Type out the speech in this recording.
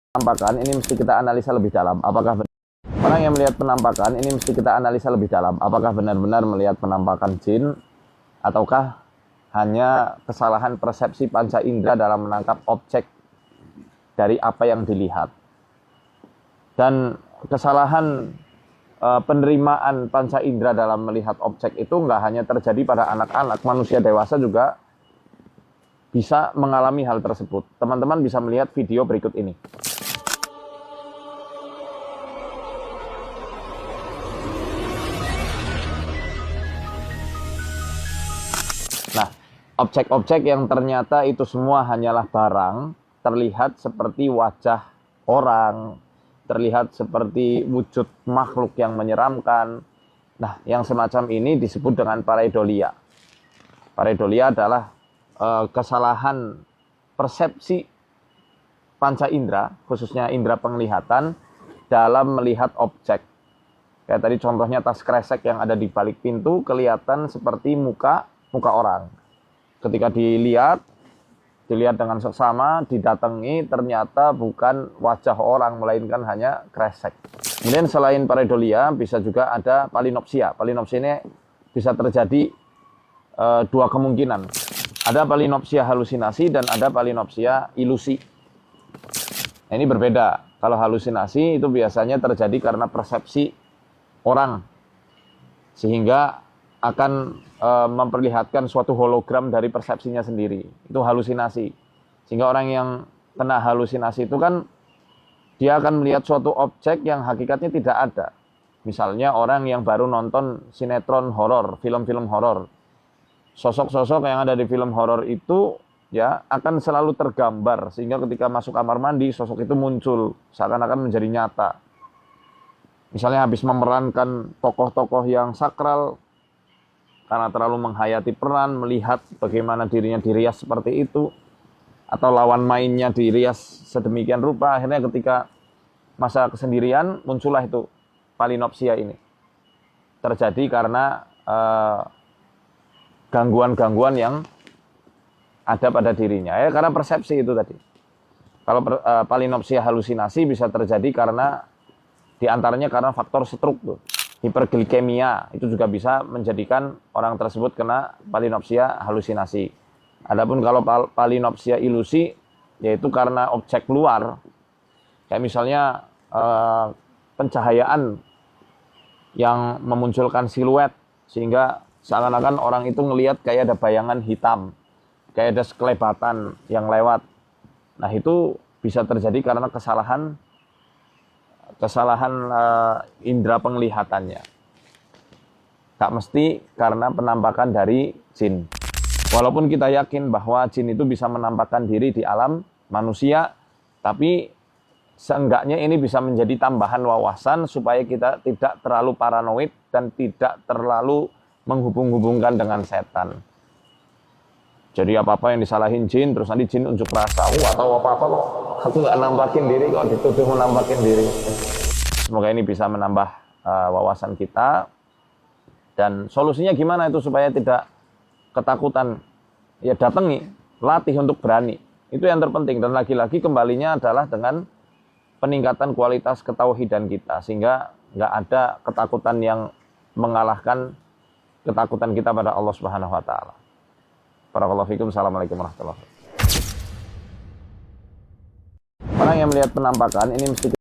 Penampakan ini mesti kita analisa lebih dalam. Orang yang melihat penampakan ini mesti kita analisa lebih dalam. Apakah benar-benar melihat penampakan jin ataukah hanya kesalahan persepsi panca indera dalam menangkap objek dari apa yang dilihat. Dan kesalahan penerimaan panca indera dalam melihat objek itu nggak hanya terjadi pada anak-anak, manusia dewasa juga bisa mengalami hal tersebut. Teman-teman bisa melihat video berikut ini. Nah, objek-objek yang ternyata itu semua hanyalah barang, terlihat seperti wajah orang, terlihat seperti wujud makhluk yang menyeramkan. Nah, yang semacam ini disebut dengan pareidolia. Pareidolia adalah kesalahan persepsi panca indera, khususnya indera penglihatan, dalam melihat objek. Kayak tadi contohnya tas kresek yang ada di balik pintu, kelihatan seperti muka orang. Ketika dilihat dengan seksama, didatangi, ternyata bukan wajah orang, melainkan hanya kresek. Kemudian selain pareidolia, bisa juga ada palinopsia. Palinopsia ini bisa terjadi dua kemungkinan. Ada palinopsia halusinasi dan ada palinopsia ilusi. Nah, ini berbeda. Kalau halusinasi itu biasanya terjadi karena persepsi orang, sehingga akan memperlihatkan suatu hologram dari persepsinya sendiri. Itu halusinasi. Sehingga orang yang kena halusinasi itu kan dia akan melihat suatu objek yang hakikatnya tidak ada. Misalnya orang yang baru nonton sinetron horor, film-film horor. Sosok-sosok yang ada di film horor itu ya akan selalu tergambar, sehingga ketika masuk kamar mandi sosok itu muncul seakan-akan menjadi nyata. Misalnya habis memerankan tokoh-tokoh yang sakral, karena terlalu menghayati peran, melihat bagaimana dirinya dirias seperti itu, atau lawan mainnya dirias sedemikian rupa, akhirnya ketika masa kesendirian muncullah itu palinopsia ini. Terjadi karena gangguan-gangguan yang ada pada dirinya, ya karena persepsi itu tadi. Kalau palinopsia halusinasi bisa terjadi karena diantaranya karena faktor stroke tuh. Hiperglikemia itu juga bisa menjadikan orang tersebut kena palinopsia halusinasi. Adapun kalau palinopsia ilusi, yaitu karena objek luar, kayak misalnya pencahayaan yang memunculkan siluet, sehingga seakan-akan orang itu ngelihat kayak ada bayangan hitam, kayak ada sekelebatan yang lewat. Nah, itu bisa terjadi karena kesalahan indera penglihatannya. Tak mesti karena penampakan dari jin. Walaupun kita yakin bahwa jin itu bisa menampakkan diri di alam manusia, tapi seenggaknya ini bisa menjadi tambahan wawasan supaya kita tidak terlalu paranoid dan tidak terlalu menghubung-hubungkan dengan setan. Jadi apa-apa yang disalahin jin, terus nanti jin unjuk rasa. Atau apa-apa kok aku nggak nampakin diri, kok dituduh menampakin diri. Semoga ini bisa menambah wawasan kita. Dan solusinya gimana itu supaya tidak ketakutan? Ya datangi, latih untuk berani. Itu yang terpenting. Dan lagi-lagi kembalinya adalah dengan peningkatan kualitas ketauhidan kita. Sehingga nggak ada ketakutan yang mengalahkan ketakutan kita pada Allah Subhanahu wa Ta'ala. Barakallahu fikum. Assalamualaikum warahmatullahi wabarakatuh. Orang yang melihat penampakan ini mesti